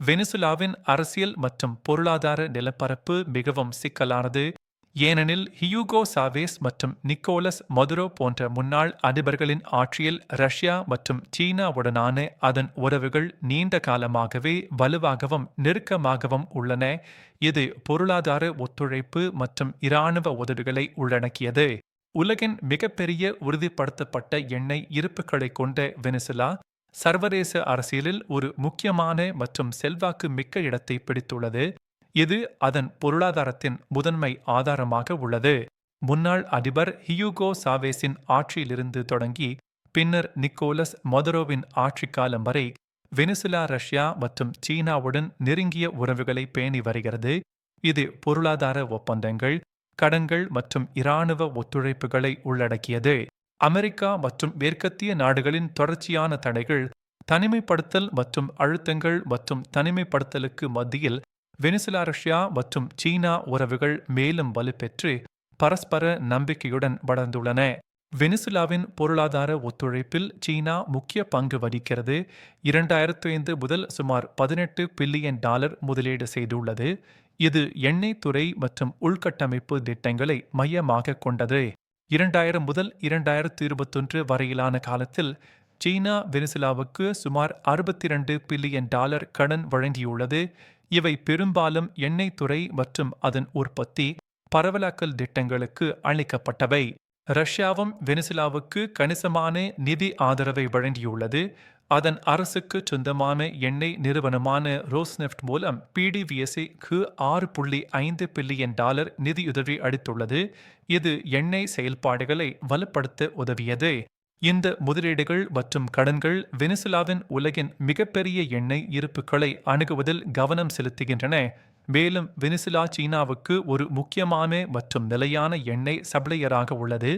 வெனிசுலாவின் அரசியல் மற்றும் பொருளாதார நிலப்பரப்பு மிகவும் சிக்கலானது, ஏனெனில் ஹியூகோ சாவேஸ் மற்றும் நிக்கோலஸ் மதுரோ போன்ற முன்னாள் அதிபர்களின் ஆட்சியில் ரஷ்யா மற்றும் சீனாவுடனான அதன் உறவுகள் நீண்ட காலமாகவே வலுவாகவும் நெருக்கமாகவும் உள்ளன. இது பொருளாதார ஒத்துழைப்பு மற்றும் இராணுவ உதவிகளை உள்ளடக்கியது. உலகின் மிகப்பெரிய உறுதிப்படுத்தப்பட்ட எண்ணெய் இருப்புகளை கொண்ட வெனிசுலா சர்வதேச அரசியலில் ஒரு முக்கியமான மற்றும் செல்வாக்கு மிக்க இடத்தை பிடித்துள்ளது. இது அதன் பொருளாதாரத்தின் முதன்மை ஆதாரமாக உள்ளது. முன்னாள் அதிபர் ஹியூகோ சாவேஸின் ஆட்சியிலிருந்து தொடங்கி பின்னர் நிக்கோலஸ் மதுரோவின் ஆட்சி காலம் வரை வெனிசுலா ரஷ்யா மற்றும் சீனாவுடன் நெருங்கிய உறவுகளை பேணி வருகிறது. இது பொருளாதார ஒப்பந்தங்கள், கடன்கள் மற்றும் இராணுவ ஒத்துழைப்புகளை உள்ளடக்கியது. அமெரிக்கா மற்றும் மேற்கத்திய நாடுகளின் தொடர்ச்சியான தடைகள், தனிமைப்படுத்தல் மற்றும் அழுத்தங்கள் மற்றும் தனிமைப்படுத்தலுக்கு மத்தியில் வெனிசுலா ரஷ்யா மற்றும் சீனா உறவுகள் மேலும் வலுப்பெற்று பரஸ்பர நம்பிக்கையுடன் வளர்ந்துள்ளன. வெனிசுலாவின் பொருளாதார ஒத்துழைப்பில் சீனா முக்கிய பங்கு வகிக்கிறது. 2005 முதல் சுமார் $18 பில்லியன் முதலீடு செய்துள்ளது. இது எண்ணெய் துறை மற்றும் உள்கட்டமைப்பு திட்டங்களை மையமாக கொண்டது. 2000 முதல் 2021 வரையிலான காலத்தில் சீனா வெனிசுலாவுக்கு சுமார் $62 பில்லியன் கடன் வழங்கியுள்ளது. இவை பெரும்பாலும் எண்ணெய் துறை மற்றும் அதன் உற்பத்தி, பரவலாக்கல் திட்டங்களுக்கு அளிக்கப்பட்டவை. ரஷ்யாவும் வெனிசுலாவுக்கு கணிசமான நிதி ஆதரவை வழங்கியுள்ளது. அதன் அரசுக்கு சொந்தமான எண்ணெய் நிறுவனமான ரோஸ்நெஃப்ட் மூலம் PDVSA-க்கு $6.5 பில்லியன் நிதியுதவி அளித்துள்ளது. இது எண்ணெய் செயல்பாடுகளை வலுப்படுத்த உதவியது. இந்த முதலீடுகள் மற்றும் கடன்கள் வெனிசுலாவின் உலகின் மிகப்பெரிய எண்ணெய் இருப்புகளை அணுகுவதில் கவனம் செலுத்துகின்றன. மேலும் வெனிசுலா சீனாவுக்கு ஒரு முக்கியமான மற்றும் நிலையான எண்ணெய் சப்ளையராக உள்ளது.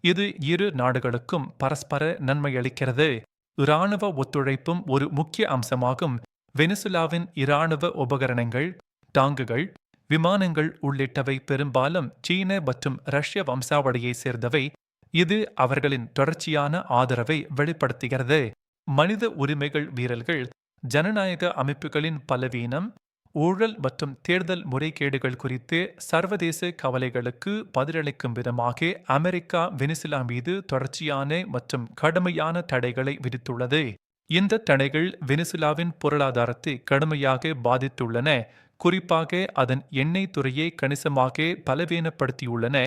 இது இரு நாடுகளுக்கும் பரஸ்பர நன்மையளிக்கிறது. இராணுவ ஒத்துழைப்பும் ஒரு முக்கிய அம்சமாகும். வெனிசுலாவின் இராணுவ உபகரணங்கள், டாங்குகள், விமானங்கள் உள்ளிட்டவை பெரும்பாலும் சீன மற்றும் ரஷ்ய வம்சாவளியை சேர்ந்தவை. இது அவர்களின் தொடர்ச்சியான ஆதரவை வெளிப்படுத்துகிறது. மனித உரிமைகள் மீறல்கள், ஜனநாயக அமைப்புகளின் பலவீனம், ஊழல் மற்றும் தேர்தல் முறைகேடுகள் குறித்து சர்வதேச கவலைகளுக்கு பதிலளிக்கும் விதமாக அமெரிக்கா வெனிசுலா மீது தொடர்ச்சியான மற்றும் கடுமையான தடைகளை விதித்துள்ளது. இந்த தடைகள் வெனிசுலாவின் பொருளாதாரத்தை கடுமையாக பாதித்துள்ளன, குறிப்பாக அதன் எண்ணெய் துறையை கணிசமாக பலவீனப்படுத்தியுள்ளன.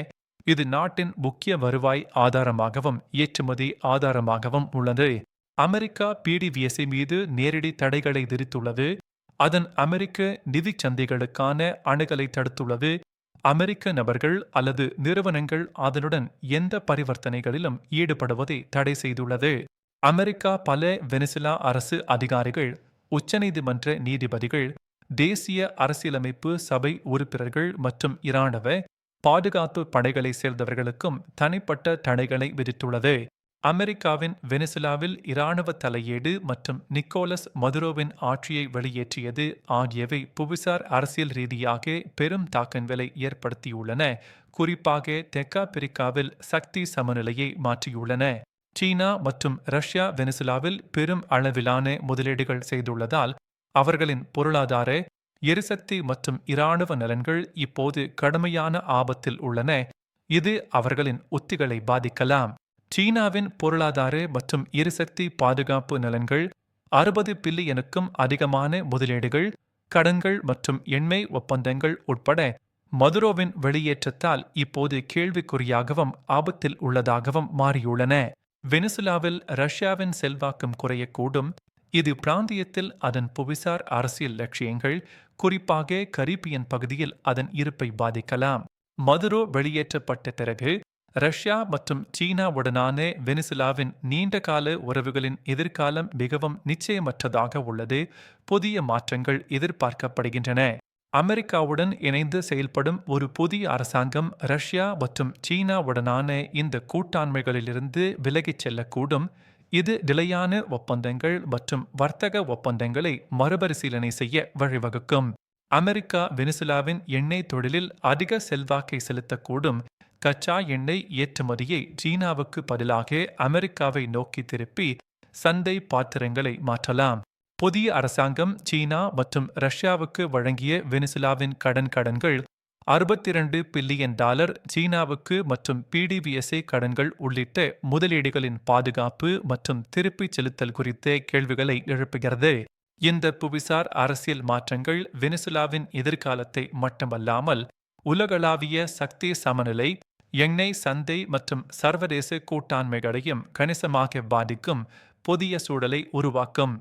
இது நாட்டின் முக்கிய வருவாய் ஆதாரமாகவும் ஏற்றுமதி ஆதாரமாகவும் உள்ளது. அமெரிக்கா PDVSA மீது நேரடி தடைகளை விதித்துள்ளது. அதன் அமெரிக்க நிதி சந்தைகளுக்கான அணுகலை தடுத்துள்ளது. அமெரிக்க நபர்கள் அல்லது நிறுவனங்கள் அதனுடன் எந்த பரிவர்த்தனைகளிலும் ஈடுபடுவதை தடை செய்துள்ளது. அமெரிக்கா பல வெனிசுலா அரசு அதிகாரிகள், உச்சநீதிமன்ற நீதிபதிகள், தேசிய அரசியலமைப்பு சபை உறுப்பினர்கள் மற்றும் இராணுவ பாதுகாப்பு படைகளை சேர்ந்தவர்களுக்கும் தனிப்பட்ட தடைகளை விதித்துள்ளது. அமெரிக்காவின் வெனிசுலாவில் இராணுவ தலையீடு மற்றும் நிக்கோலஸ் மதுரோவின் ஆட்சியை வெளியேற்றியது ஆகியவை புவிசார் அரசியல் ரீதியாக பெரும் தாக்கங்களை ஏற்படுத்தியுள்ளன. குறிப்பாக தெற்காப்பிரிக்காவில் சக்தி சமநிலையை மாற்றியுள்ளன. சீனா மற்றும் ரஷ்யா வெனிசுலாவில் பெரும் அளவிலான முதலீடுகள் செய்துள்ளதால் அவர்களின் பொருளாதார, எரிசக்தி மற்றும் இராணுவ நலன்கள் இப்போது கடுமையான ஆபத்தில் உள்ளன. இது அவர்களின் உத்திகளை பாதிக்கலாம். சீனாவின் பொருளாதார மற்றும் எரிசக்தி பாதுகாப்பு நலன்கள், 60 பில்லியனுக்கும் அதிகமான முதலீடுகள், கடன்கள் மற்றும் எண்ணெய் ஒப்பந்தங்கள் உட்பட மதுரோவின் வெளியேற்றத்தால் இப்போது கேள்விக்குறியாகவும் ஆபத்தில் உள்ளதாகவும் மாறியுள்ளன. வெனிசுலாவில் ரஷ்யாவின் செல்வாக்கும் குறையக்கூடும். இது பிராந்தியத்தில் அதன் புவிசார் அரசியல் லட்சியங்கள், குறிப்பாக கரீபியன் பகுதியில் அதன் இருப்பை பாதிக்கலாம். மதுரோ வெளியேற்றப்பட்ட பிறகு ரஷ்யா மற்றும் சீனாவுடனான வெனிசுலாவின் நீண்டகால உறவுகளின் எதிர்காலம் மிகவும் நிச்சயமற்றதாக உள்ளது. புதிய மாற்றங்கள் எதிர்பார்க்கப்படுகின்றன. அமெரிக்காவுடன் இணைந்து செயல்படும் ஒரு புதிய அரசாங்கம் ரஷ்யா மற்றும் சீனாவுடனான இந்த கூட்டாண்மைகளிலிருந்து விலகிச் செல்லக்கூடும். இது நிலையான ஒப்பந்தங்கள் மற்றும் வர்த்தக ஒப்பந்தங்களை மறுபரிசீலனை செய்ய வழிவகுக்கும். அமெரிக்கா வெனிசுலாவின் எண்ணெய் தொழிலில் அதிக செல்வாக்கை செலுத்தக்கூடும். கச்சா எண்ணெய் ஏற்றுமதியை சீனாவுக்கு பதிலாக அமெரிக்காவை நோக்கி திருப்பி சந்தை பாத்திரங்களை மாற்றலாம். புதிய அரசாங்கம் சீனா மற்றும் ரஷ்யாவுக்கு வழங்கிய வெனிசுலாவின் கடன்கள் $62 பில்லியன், சீனாவுக்கு மற்றும் பிடிவிஎஸ்ஏ கடன்கள் உள்ளிட்ட முதலீடுகளின் பாதுகாப்பு மற்றும் திருப்பிச் செலுத்தல் குறித்த கேள்விகளை எழுப்புகிறது. இந்த புவிசார் அரசியல் மாற்றங்கள் வெனிசுலாவின் எதிர்காலத்தை மட்டுமல்லாமல் உலகளாவிய சக்தி சமநிலை, எண்ணெய் சந்தை மற்றும் சர்வதேச கூட்டாண்மைகளையும் கணிசமாக பாதிக்கும் புதிய சூழலை உருவாக்கும்.